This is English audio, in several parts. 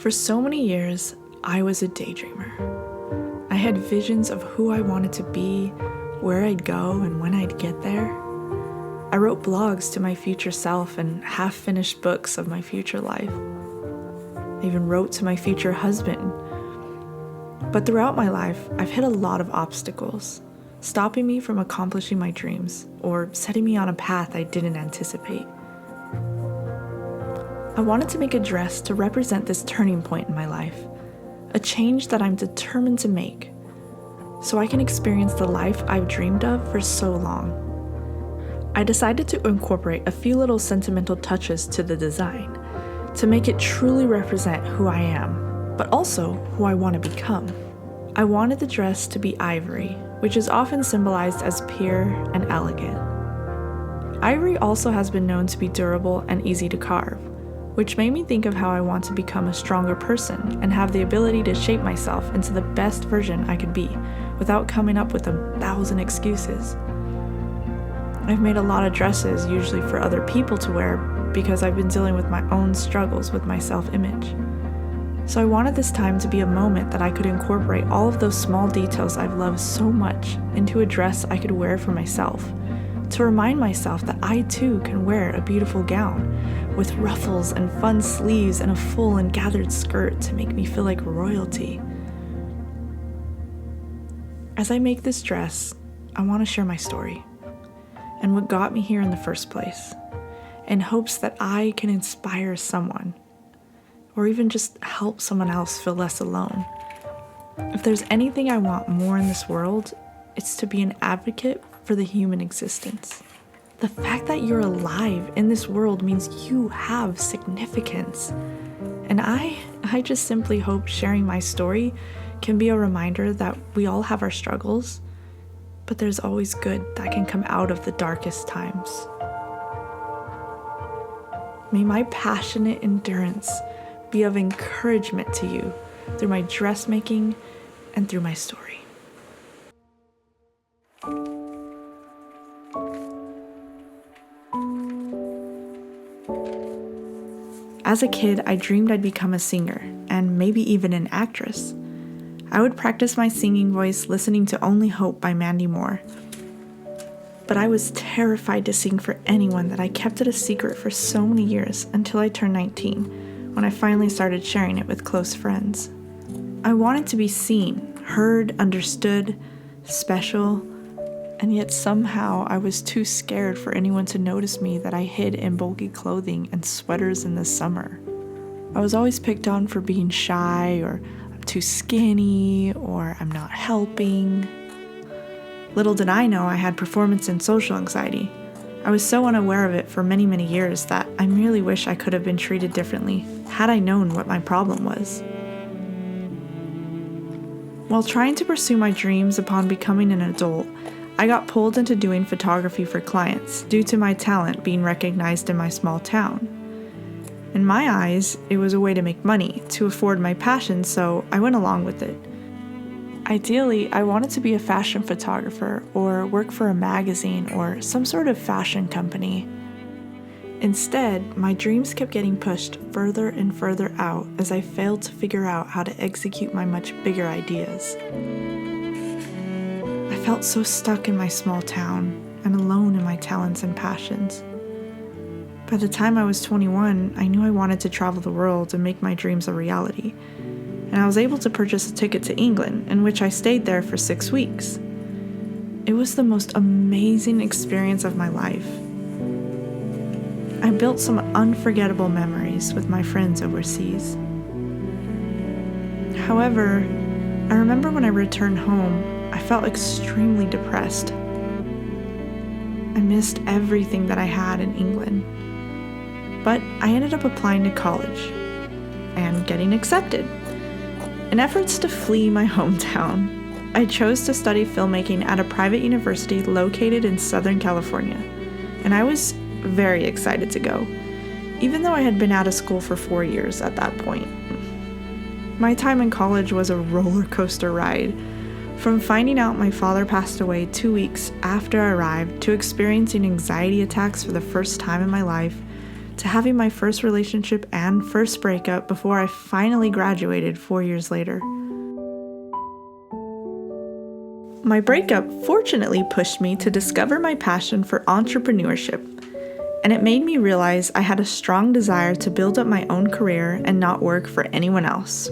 For so many years, I was a daydreamer. I had visions of who I wanted to be, where I'd go, and when I'd get there. I wrote blogs to my future self and half-finished books of my future life. I even wrote to my future husband. But throughout my life, I've hit a lot of obstacles, stopping me from accomplishing my dreams or setting me on a path I didn't anticipate. I wanted to make a dress to represent this turning point in my life, a change that I'm determined to make, so I can experience the life I've dreamed of for so long. I decided to incorporate a few little sentimental touches to the design to make it truly represent who I am, but also who I want to become. I wanted the dress to be ivory, which is often symbolized as pure and elegant. Ivory also has been known to be durable and easy to carve, which made me think of how I want to become a stronger person and have the ability to shape myself into the best version I could be without coming up with 1,000 excuses. I've made a lot of dresses usually for other people to wear because I've been dealing with my own struggles with my self-image. So I wanted this time to be a moment that I could incorporate all of those small details I've loved so much into a dress I could wear for myself, to remind myself that I too can wear a beautiful gown with ruffles and fun sleeves and a full and gathered skirt to make me feel like royalty. As I make this dress, I want to share my story and what got me here in the first place, in hopes that I can inspire someone, or even just help someone else feel less alone. If there's anything I want more in this world, it's to be an advocate for the human existence. The fact that you're alive in this world means you have significance. And I just simply hope sharing my story can be a reminder that we all have our struggles, but there's always good that can come out of the darkest times. May my passionate endurance be of encouragement to you through my dressmaking and through my story. As a kid, I dreamed I'd become a singer and maybe even an actress. I would practice my singing voice listening to Only Hope by Mandy Moore. But I was terrified to sing for anyone that I kept it a secret for so many years until I turned 19, when I finally started sharing it with close friends. I wanted to be seen, heard, understood, special, and yet somehow I was too scared for anyone to notice me that I hid in bulky clothing and sweaters in the summer. I was always picked on for being shy, or I'm too skinny, or I'm not helping. Little did I know I had performance and social anxiety. I was so unaware of it for many, many years that I merely wish I could have been treated differently had I known what my problem was. While trying to pursue my dreams upon becoming an adult, I got pulled into doing photography for clients due to my talent being recognized in my small town. In my eyes, it was a way to make money, to afford my passion, so I went along with it. Ideally, I wanted to be a fashion photographer or work for a magazine or some sort of fashion company. Instead, my dreams kept getting pushed further and further out as I failed to figure out how to execute my much bigger ideas. I felt so stuck in my small town and alone in my talents and passions. By the time I was 21, I knew I wanted to travel the world and make my dreams a reality, and I was able to purchase a ticket to England, in which I stayed there for 6 weeks. It was the most amazing experience of my life. I built some unforgettable memories with my friends overseas. However, I remember when I returned home, I felt extremely depressed. I missed everything that I had in England. But I ended up applying to college and getting accepted. In efforts to flee my hometown, I chose to study filmmaking at a private university located in Southern California, and I was very excited to go, even though I had been out of school for 4 years at that point. My time in college was a roller coaster ride, from finding out my father passed away 2 weeks after I arrived to experiencing anxiety attacks for the first time in my life, to having my first relationship and first breakup before I finally graduated 4 years later. My breakup fortunately pushed me to discover my passion for entrepreneurship, and it made me realize I had a strong desire to build up my own career and not work for anyone else.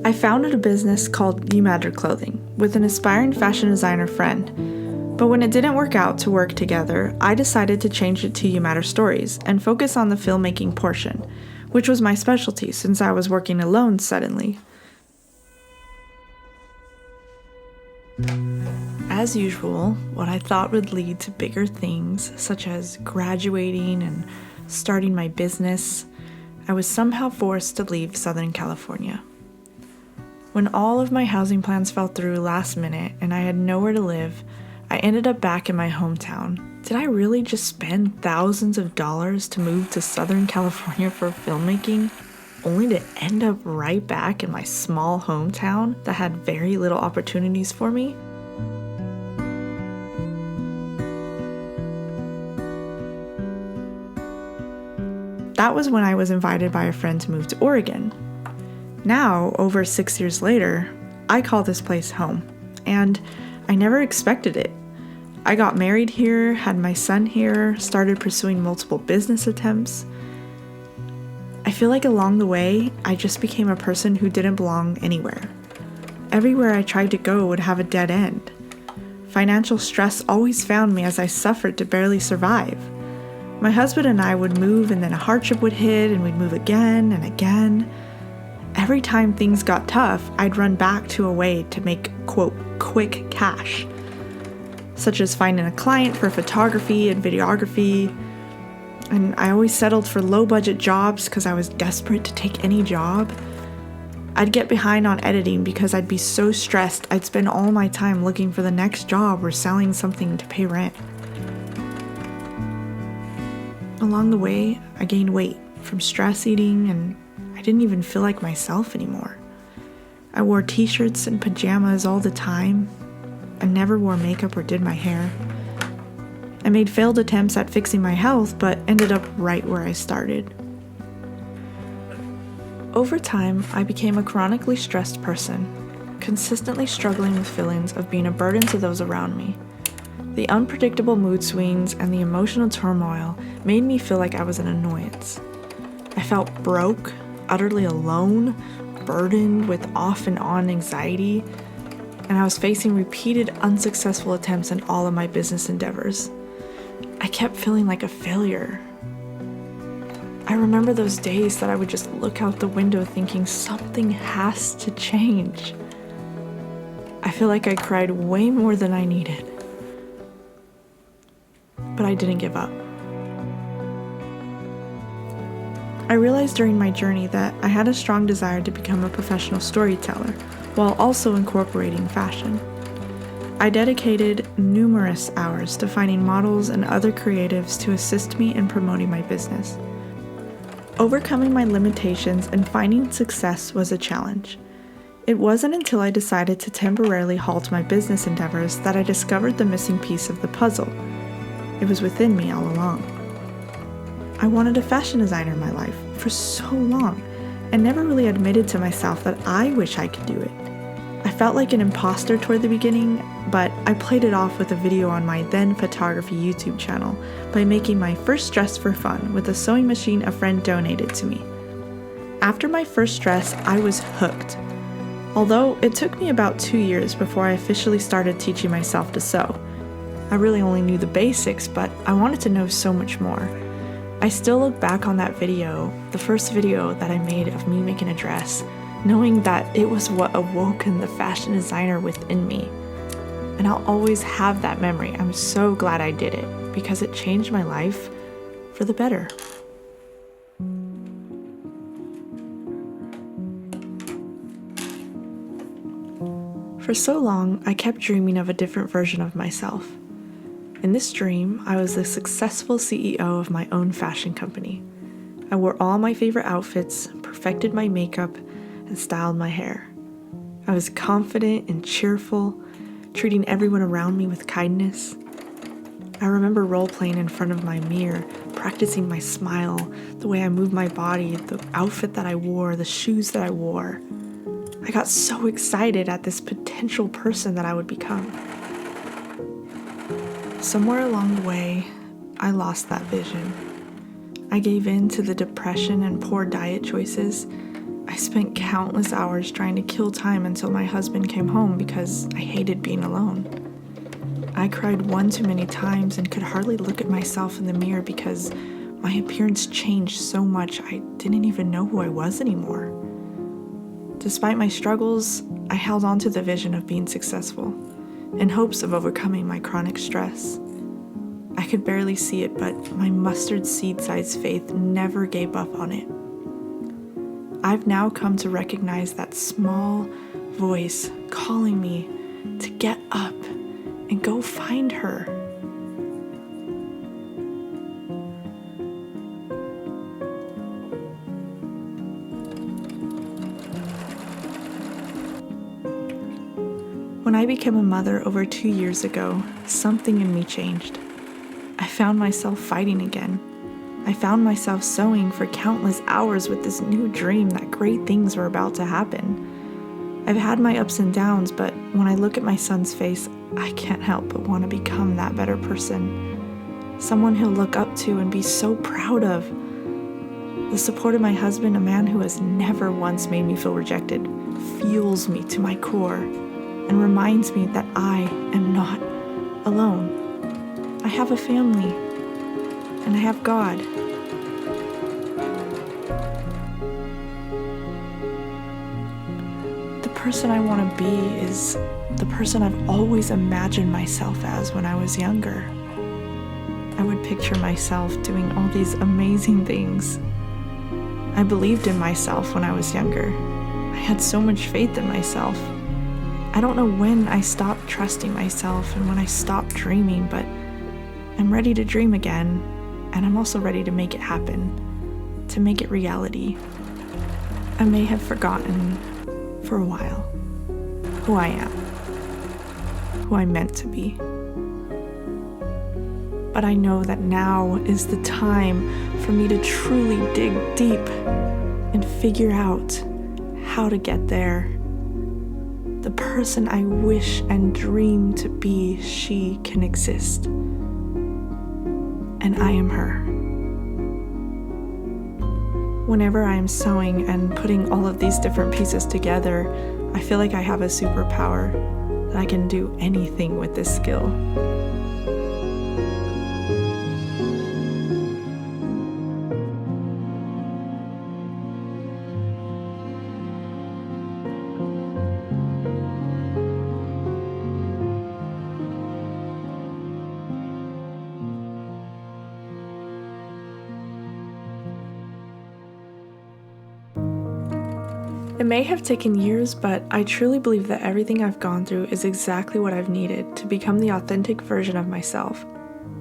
I founded a business called You Matter Clothing with an aspiring fashion designer friend, but when it didn't work out to work together, I decided to change it to You Matter Stories and focus on the filmmaking portion, which was my specialty since I was working alone suddenly. As usual, what I thought would lead to bigger things, such as graduating and starting my business, I was somehow forced to leave Southern California. When all of my housing plans fell through last minute and I had nowhere to live, I ended up back in my hometown. Did I really just spend thousands of dollars to move to Southern California for filmmaking, only to end up right back in my small hometown that had very little opportunities for me? That was when I was invited by a friend to move to Oregon. Now, over 6 years later, I call this place home, and I never expected it. I got married here, had my son here, started pursuing multiple business attempts. I feel like along the way, I just became a person who didn't belong anywhere. Everywhere I tried to go would have a dead end. Financial stress always found me as I suffered to barely survive. My husband and I would move and then a hardship would hit and we'd move again and again. Every time things got tough, I'd run back to a way to make, quote, quick cash, such as finding a client for photography and videography. And I always settled for low-budget jobs because I was desperate to take any job. I'd get behind on editing because I'd be so stressed I'd spend all my time looking for the next job or selling something to pay rent. Along the way, I gained weight from stress eating, and I didn't even feel like myself anymore. I wore t-shirts and pajamas all the time. I never wore makeup or did my hair. I made failed attempts at fixing my health, but ended up right where I started. Over time, I became a chronically stressed person, consistently struggling with feelings of being a burden to those around me. The unpredictable mood swings and the emotional turmoil made me feel like I was an annoyance. I felt broke, utterly alone, burdened with off and on anxiety, and I was facing repeated unsuccessful attempts in all of my business endeavors. I kept feeling like a failure. I remember those days that I would just look out the window thinking something has to change. I feel like I cried way more than I needed. But I didn't give up. I realized during my journey that I had a strong desire to become a professional storyteller, while also incorporating fashion. I dedicated numerous hours to finding models and other creatives to assist me in promoting my business. Overcoming my limitations and finding success was a challenge. It wasn't until I decided to temporarily halt my business endeavors that I discovered the missing piece of the puzzle. It was within me all along. I wanted a fashion designer in my life for so long and never really admitted to myself that I wish I could do it. I felt like an imposter toward the beginning, but I played it off with a video on my then photography YouTube channel by making my first dress for fun with a sewing machine a friend donated to me. After my first dress, I was hooked. Although it took me about 2 years before I officially started teaching myself to sew. I really only knew the basics, but I wanted to know so much more. I still look back on that video, the first video that I made of me making a dress, knowing that it was what awoken the fashion designer within me. And I'll always have that memory. I'm so glad I did it because it changed my life for the better. For so long, I kept dreaming of a different version of myself. In this dream, I was the successful CEO of my own fashion company. I wore all my favorite outfits, perfected my makeup, and styled my hair. I was confident and cheerful, treating everyone around me with kindness. I remember role-playing in front of my mirror, practicing my smile, the way I moved my body, the outfit that I wore, the shoes that I wore. I got so excited at this potential person that I would become. Somewhere along the way, I lost that vision. I gave in to the depression and poor diet choices. I spent countless hours trying to kill time until my husband came home because I hated being alone. I cried one too many times and could hardly look at myself in the mirror because my appearance changed so much I didn't even know who I was anymore. Despite my struggles, I held on to the vision of being successful in hopes of overcoming my chronic stress. I could barely see it, but my mustard seed-sized faith never gave up on it. I've now come to recognize that small voice calling me to get up and go find her. When I became a mother over 2 years ago, something in me changed. I found myself fighting again. I found myself sewing for countless hours with this new dream that great things were about to happen. I've had my ups and downs, but when I look at my son's face, I can't help but want to become that better person. Someone he'll look up to and be so proud of. The support of my husband, a man who has never once made me feel rejected, fuels me to my core and reminds me that I am not alone. I have a family, and I have God. The person I want to be is the person I've always imagined myself as when I was younger. I would picture myself doing all these amazing things. I believed in myself when I was younger. I had so much faith in myself. I don't know when I stopped trusting myself and when I stopped dreaming, but I'm ready to dream again, and I'm also ready to make it happen, to make it reality. I may have forgotten for a while who I am, who I'm meant to be. But I know that now is the time for me to truly dig deep and figure out how to get there. The person I wish and dream to be, she can exist. And I am her. Whenever I am sewing and putting all of these different pieces together, I feel like I have a superpower, that I can do anything with this skill. It may have taken years, but I truly believe that everything I've gone through is exactly what I've needed to become the authentic version of myself,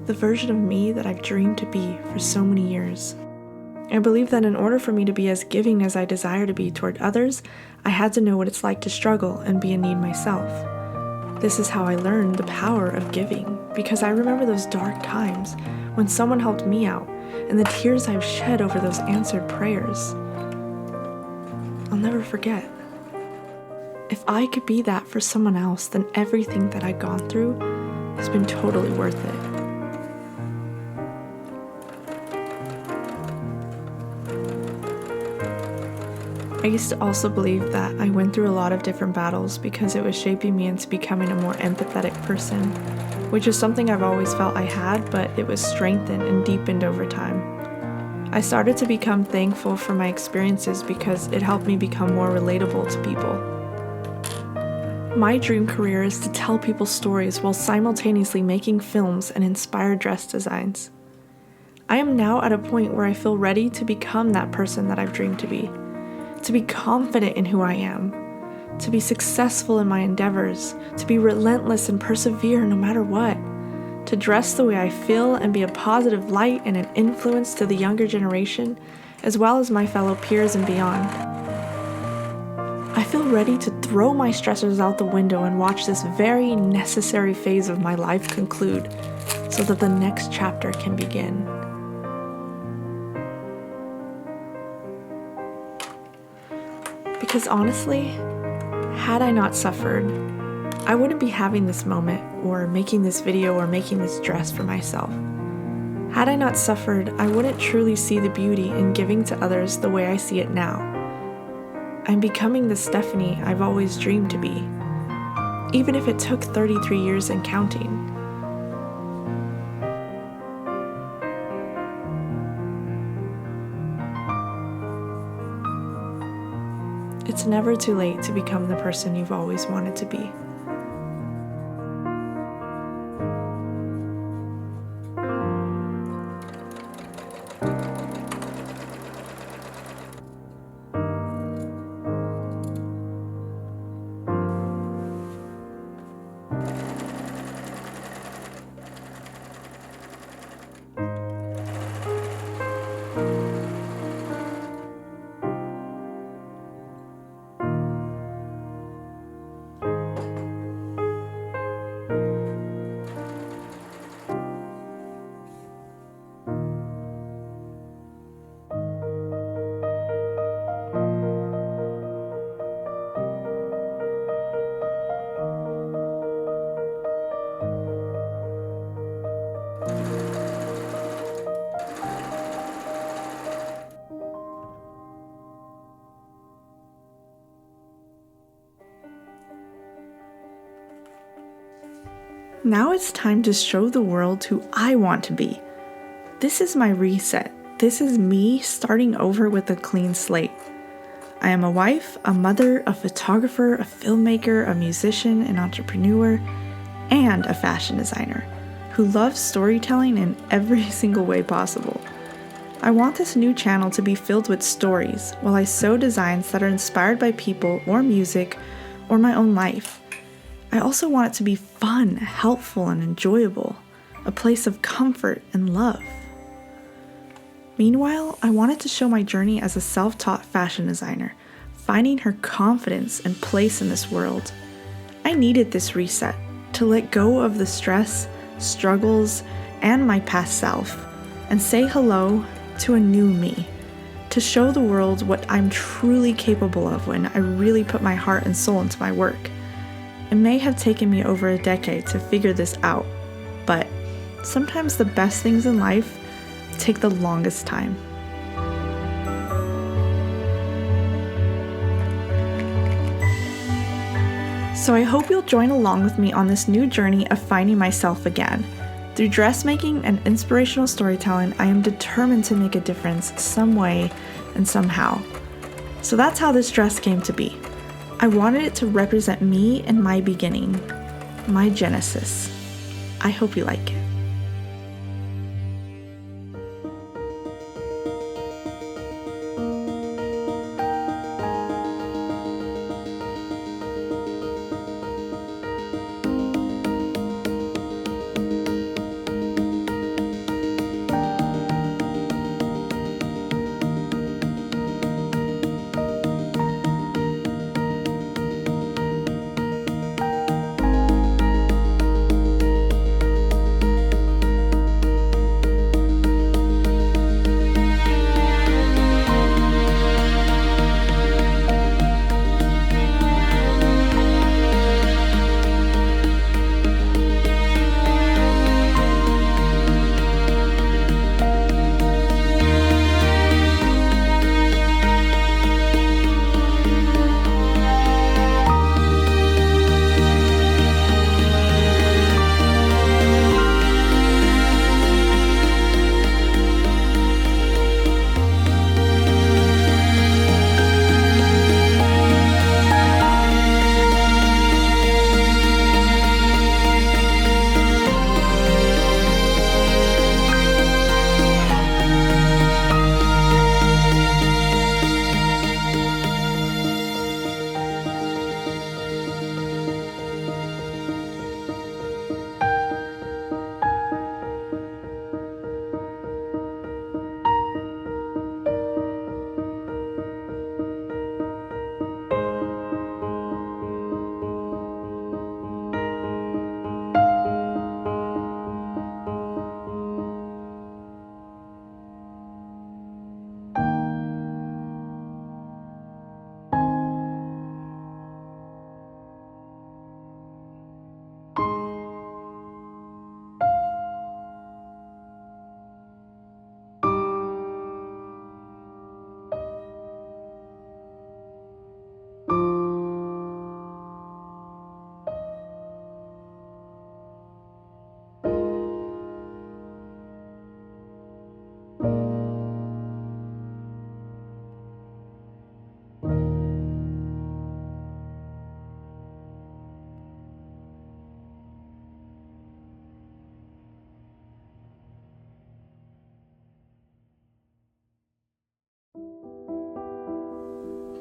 the version of me that I've dreamed to be for so many years. I believe that in order for me to be as giving as I desire to be toward others, I had to know what it's like to struggle and be in need myself. This is how I learned the power of giving, because I remember those dark times when someone helped me out and the tears I've shed over those answered prayers. I'll never forget. If I could be that for someone else, then everything that I've gone through has been totally worth it. I used to also believe that I went through a lot of different battles because it was shaping me into becoming a more empathetic person, which is something I've always felt I had, but it was strengthened and deepened over time. I started to become thankful for my experiences because it helped me become more relatable to people. My dream career is to tell people stories while simultaneously making films and inspired dress designs. I am now at a point where I feel ready to become that person that I've dreamed to be confident in who I am, to be successful in my endeavors, to be relentless and persevere no matter what, to dress the way I feel and be a positive light and an influence to the younger generation, as well as my fellow peers and beyond. I feel ready to throw my stressors out the window and watch this very necessary phase of my life conclude so that the next chapter can begin. Because honestly, had I not suffered, I wouldn't be having this moment or making this video or making this dress for myself. Had I not suffered, I wouldn't truly see the beauty in giving to others the way I see it now. I'm becoming the Stephanie I've always dreamed to be, even if it took 33 years and counting. It's never too late to become the person you've always wanted to be. Now it's time to show the world who I want to be. This is my reset. This is me starting over with a clean slate. I am a wife, a mother, a photographer, a filmmaker, a musician, an entrepreneur, and a fashion designer who loves storytelling in every single way possible. I want this new channel to be filled with stories while I sew designs that are inspired by people or music or my own life. I also want it to be fun, helpful, and enjoyable, a place of comfort and love. Meanwhile, I wanted to show my journey as a self-taught fashion designer, finding her confidence and place in this world. I needed this reset to let go of the stress, struggles, and my past self, and say hello to a new me, to show the world what I'm truly capable of when I really put my heart and soul into my work. It may have taken me over a decade to figure this out, but sometimes the best things in life take the longest time. So I hope you'll join along with me on this new journey of finding myself again. Through dressmaking and inspirational storytelling, I am determined to make a difference some way and somehow. So that's how this dress came to be. I wanted it to represent me and my beginning, my genesis. I hope you like it.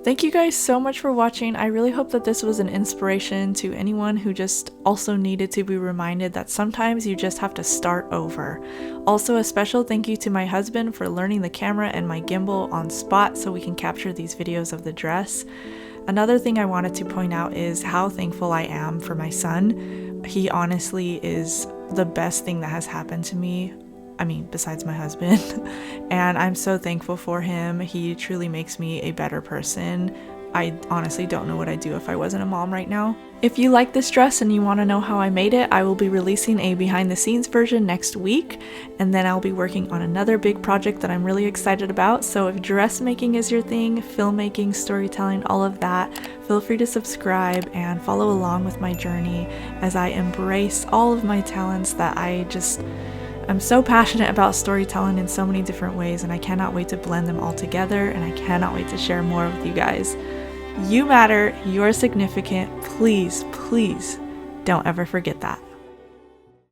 Thank you guys so much for watching. I really hope that this was an inspiration to anyone who just also needed to be reminded that sometimes you just have to start over. Also, a special thank you to my husband for learning the camera and my gimbal on spot so we can capture these videos of the dress. Another thing I wanted to point out is how thankful I am for my son. He honestly is the best thing that has happened to me. I mean, besides my husband. And I'm so thankful for him. He truly makes me a better person. I honestly don't know what I'd do if I wasn't a mom right now. If you like this dress and you want to know how I made it, I will be releasing a behind the scenes version next week, and then I'll be working on another big project that I'm really excited about. So if dressmaking is your thing, filmmaking, storytelling, all of that, feel free to subscribe and follow along with my journey as I embrace all of my talents that I'm so passionate about storytelling in so many different ways, and I cannot wait to blend them all together, and I cannot wait to share more with you guys. You matter, you're significant. Please, please don't ever forget that.